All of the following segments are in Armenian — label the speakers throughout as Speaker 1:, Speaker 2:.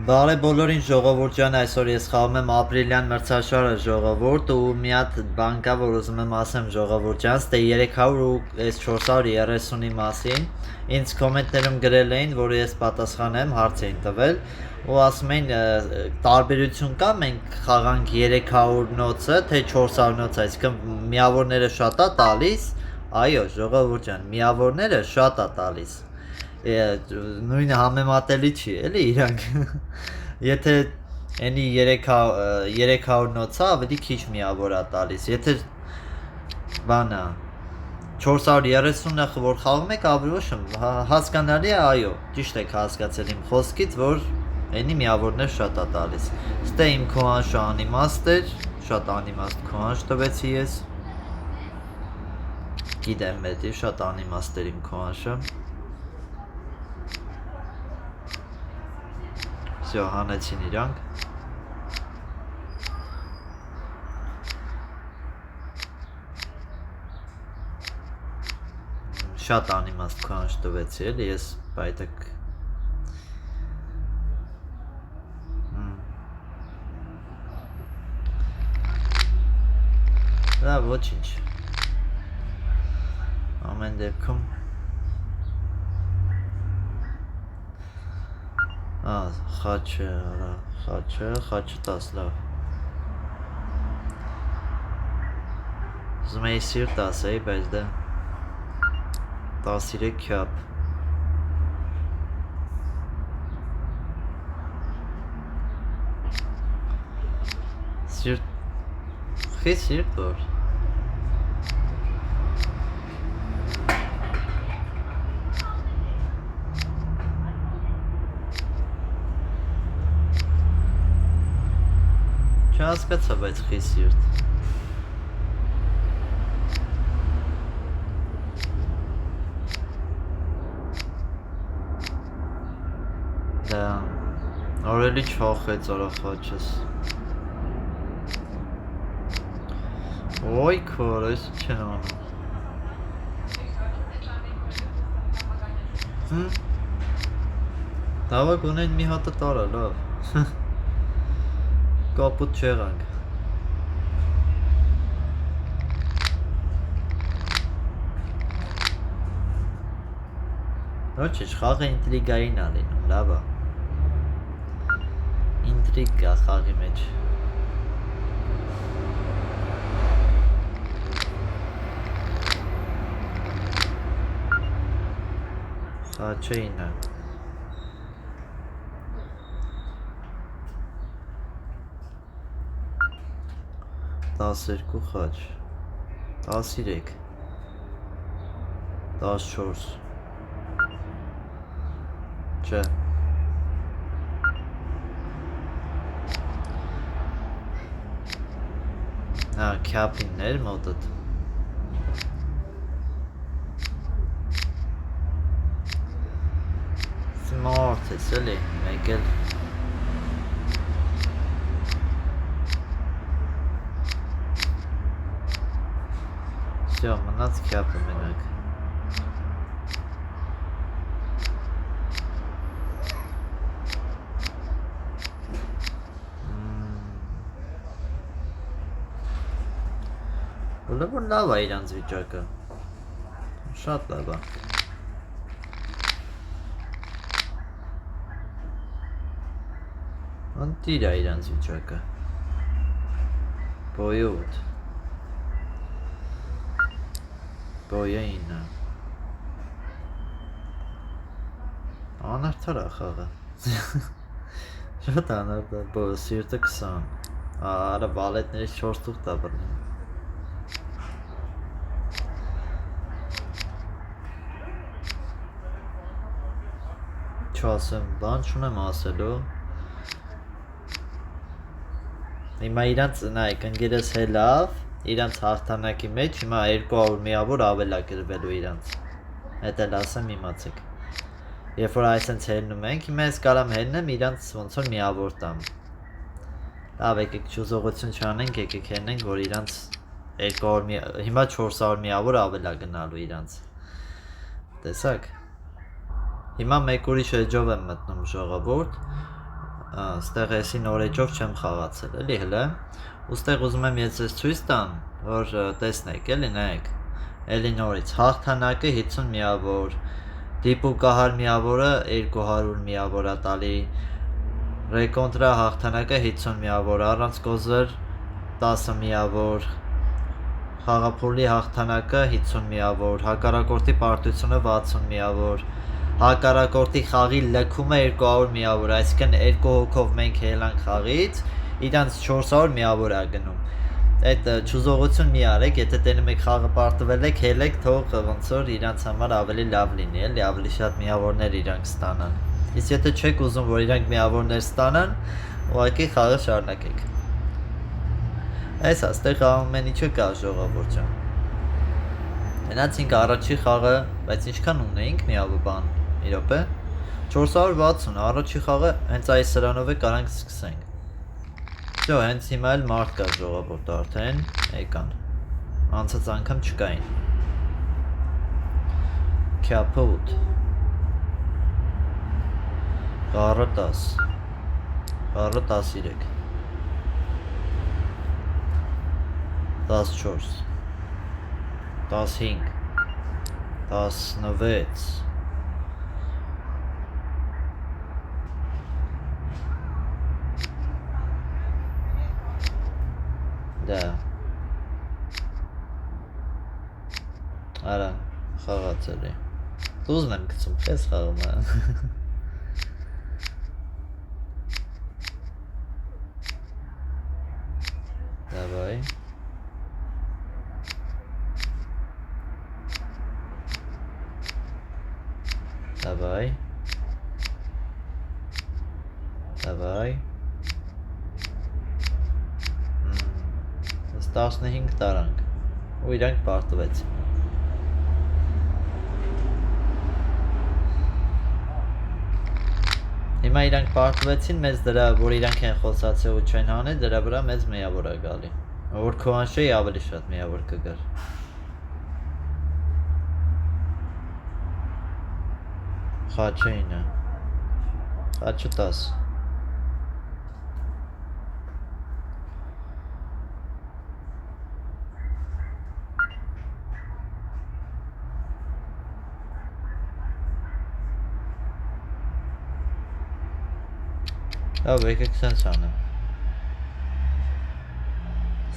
Speaker 1: Բարե բոլորին ժողովուրդ ջան, այսօր ես խաղում եմ ապրիլյան մրցաշարը ժողովուրդ ու մի հատ բան կա, որ ուզում եմ ասեմ ժողովուրդ ջան, ստե 300 ու այս 430-ի մասին ինձ կոմենտներում գրել էին, որ ես պատասխանեմ, հարց էին տվել ու ասում էին տարբերություն կա, մենք խաղանք 300 նոցը, թե 400 նոցը, այսինքն միավորները շատ է տալիս, այո ժողովուրդ ջան, միավորները շատ է տալիս նույնը համեմատելի չի, էլի իրանք եթե ենի 300 նոցը ավելի քիչ միավոր է տալիս, եթե բանա 430-ը որ խաղում եք ավելի ոչ հասկանալի է, այո, ճիշտ եք հասկացել իմ խոսքից, որ ենի միավորներ շատ է տալիս, ստե իմ քոհանշը անիմաստ էր, շատ անիմաստ քոհանշ տվեցի ես, գիտեմ մեդի, շատ անիմաստ էր իմ քոհանշը Всё, հանեցին իրանք Շատ անիմաստ քոհանշ տվեցի էլի ես բայդակ Դա ոչինչ Ամեն դեպքում խաչը, խաչը 10 լավ Ուզում էի սիրտ ասեի, բայց դա 13 քյապ Սիրտ, խի սիրտ որ Չհասկացա, բայց խի սիրտ Դա Օրելի չոխեց օրախաչս Ոյ քոր, ես չեն անում Դավակ ունեն մի հատը տարա, լավ Կապուտ չեղանք Ոչինչ, խաղը ինտրիգային ա լինում, լավ ա Ինտրիգ կա խաղի մեջ Խաչը 9 12 խաչ 13 14 Չէ Քյապիններ մոտդ Սմարթ ես էլի, մեկ էլ Всё, մնաց քյապը մենակ Որ լավ է իրանց վիճակը Շատ լավ է Անտիր է իրանց վիճակը Բոյը 8 Բոյը 9 Անարդար է խաղը Շատ անարդար Սիրտը 20 Արա բալետներից 4 տուղ տա բռնում Չասեմ, բան չունեմ ասելու Հիմա իրանց նայք ընգերս հելավ Իրանց հաղթանակի մեջ հիմա 200 միավոր ավել է գրվելու իրանց Հետ էլ ասեմ իմացեք Երբ որ այսենց հելնում ենք Հիմա ես կարամ հելնեմ իրանց ոնց որ միավոր տամ Լավ եկեք չուզողություն չանենք եկեք հելնենք որ իրանց 200 Հիմա 400 միավոր ավել է գնալու իրանց Տեսակ Հիմա մեկ ուրիշ էջով եմ մտնում ժողովուրդ ստեղ էսի նորեջով չեմ խաղացել, էլի հլը։ Ուստեղ ուզում եմ ես ձեզ ցույց տամ, որ տեսնեք, էլի նայեք։ Էլի նորից հաղթանակը 50 միավոր, դիպուկահար միավորը 200 միավոր է տալի, ռեկոնտրա հաղթանակը 50 միավոր, առանց կոզր 10 միավոր, խաղափուլի հաղթանակը 50 միավոր, հակառակորդի պարտությունը 60 միավոր, հակառակորդի խաղի լքումը 200 միավոր, այսինքն 2 հոգով մենք հելանք խաղից, իրանց 400 միավոր է գնում։ Այդ չուզողություն մի արեք, եթե տենում եք խաղը պարտվել եք, հելեք, թող ոնց որ իրանց համար ավելի լավ լինի, էլի ավելի շատ միավորներ իրանք ստանան։ Իսկ եթե չեք ուզում, որ իրանք միավորներ ստանան, ուղղակի խաղը շարունակեք։ Այս աստեղ ամեն ինչը կա ժողովուրդ ջան։ Մնացինք առաջի խաղը, բայց ինչքան ունեինք միավոր բան, մի րոպե։ 460, առաջի խաղը հենց այս սրանով է կարանք սկսենք։ Всё, հենց հիմա էլ մարդ կա ժողովուրդ արդեն եկան։ Անցած անգամ չկային։ Քյափը 8։ Խառը 10։ Խառը 13։ 14 15 16 Դա Արա խաղացել է Ուզում եմ գցում քեզ խաղում Давай Давай Давай 15 տարանք ու իրանք պարտվեցին Հիմա իրանք պարտվեցին մեզ դրա որ իրանք են խոսացել ու չեն հանել դրա վրա մեզ միավոր է գալի որ քոանշեի ավելի շատ միավոր կգար Խաչեինը Խաչը 10 Լավ, եկեք սենց անեմ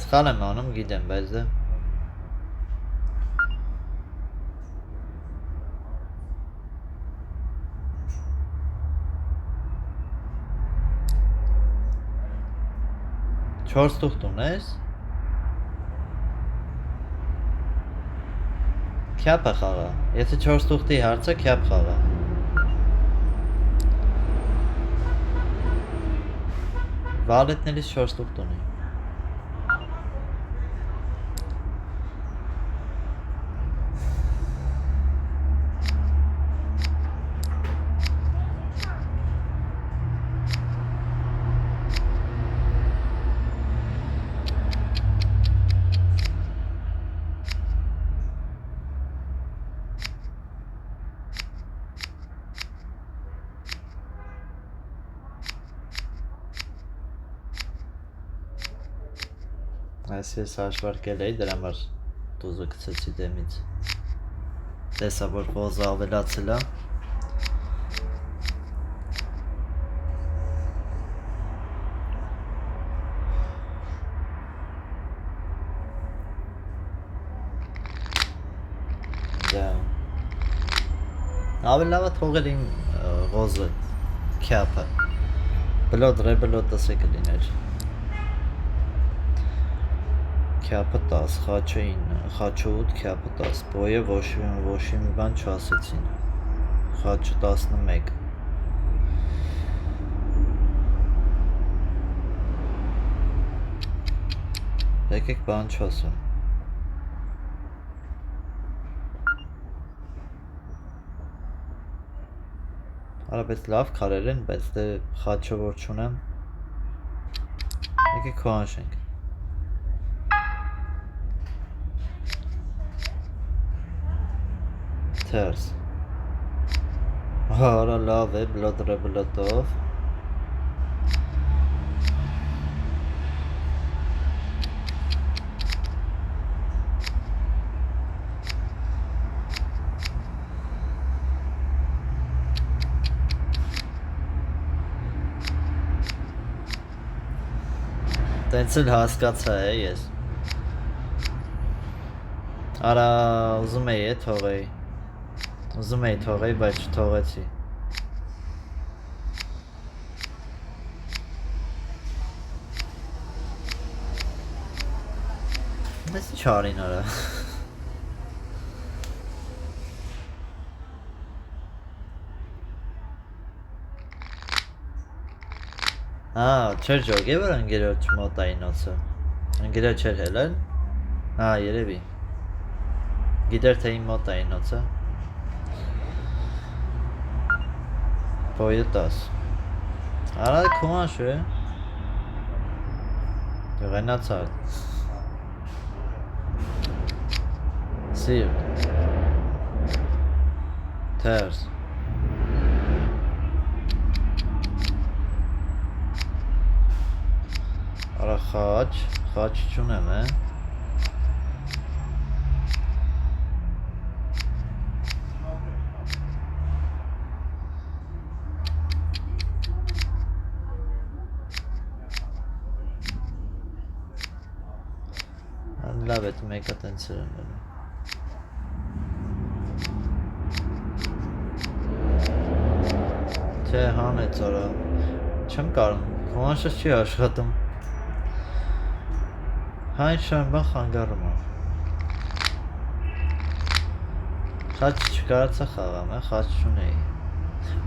Speaker 1: Սխալ եմ անում, գիտեմ, բայց դա Չորս տուղթ ունես Քյապ է խաղա Եթե չորս տուղթի հարցը քյապ խաղա Վալետներից 4 տուղթ ունի Այս ես հաշվարկել էի, դրա համար տուզը գցեցի դեմից Տեսա, որ խոզը ավելացել է Դա Ավելի լավը թողել իմ խոզը, քյապը Բլոդ, ռեբլոդս է կլիներ Քյապը 10, խաչը 9, խաչը 8, քյապը 10, բոյը ոշի մի բան չասեցին, խաչը 11 Եկեք բան չասեմ Արա բայց լավ քարեր են, բայց դե խաչը որ չունեմ Եկեք քոանշենք Թերս Արա լավ է, բլոդ ռեբլոտով Տենց էլ հասկացա է ես։ Արա ուզում էի թողեի։ Ուզում էի թողեի, բայց չթողեցի։ Ես չարին արա։ Չէր ջոգ է, որ ընգերոջ մոտային ոցը։ Ընգերոջ էր հելել։ Երևի։ Գիտեր թե իմ մոտային ոցը։ Պոյտաս։ Արա քուման շու է։ Գնացար։ Սիր։ Թերս։ Արա խաչ չունեմ է։ Լավ է, մեկը տենց էր ընելու։ Չէ, հանեց արա։ Չեմ կարում, խոմանշը չի աշխատում։ Հայն շան բան խանգարում է։ Խաչ չկարացա խաղամ, խաչ չունեի։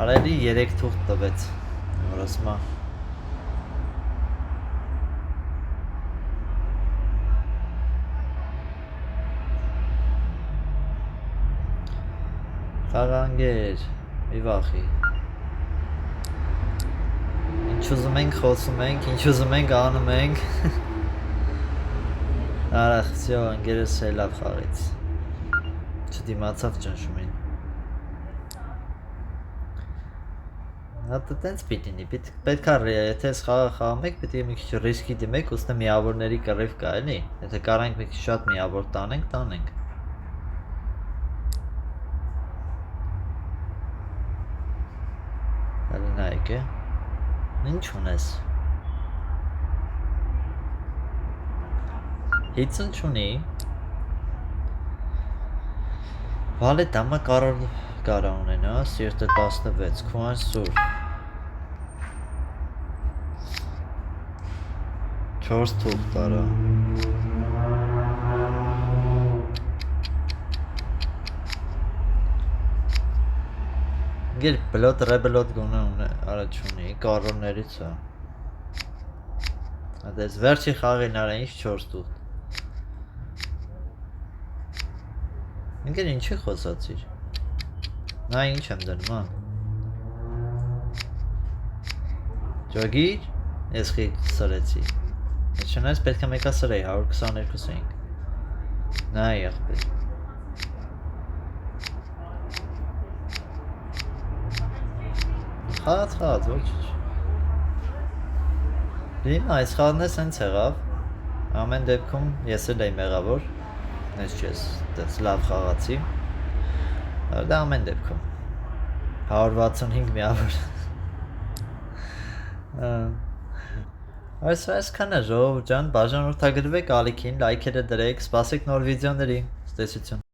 Speaker 1: Արելի 3 թուղթ տվեց, որոսմա։ Խաղանգեր, մի վախի։ Ինչ ուզում ենք խոսում ենք, ինչ ուզում ենք անում ենք։ Արա, всё, անգերս լավ խաղեց։ Չդիմացավ ճնշումին։ Հատը տենց պիտինի, պետք է եթե ես խաղը խաղում եք, պետք է մի քիչ ռիսկի դիմեք, ուստի միավորների կռիվ կա, էլի։ Եթե կարանք մի քիչ շատ միավոր տանենք։ Հələ նայեք է։ Ինչ ունես։ Հիցն չունի։ Վալե դամա կարա ունեն, սիրտը 16, քուան սուր։ 4 թուղթ տարա։ Գեր բլոտ ռեբլոտ գոնը ունե, արա չունի, կարոններից է։ Ադես վերջի խաղին արա ինչ 4 թուղթ։ Ինքեր ինչի խոսացիր։ Նա ինչ եմ դնում, Ջոգիր, ես խիչ սրեցի։ Ես չնայս պետք է մեկա սրեի, 122 էինք։ Նա եղբեր։ Խաղաց, ոչինչ։ Հիմա այս խաղն է սենց եղավ, ամեն դեպքում ես էլ էի մեղավոր, ես չես դες լավ խաղացի, դա ամեն դեպքում, 165 միավոր, այսքան է ժողովուրդ ջան, բաժանորդագրվեք ալիքին, լայքերը դրեք, սպասեք նոր վիդեոների, ցտեսություն։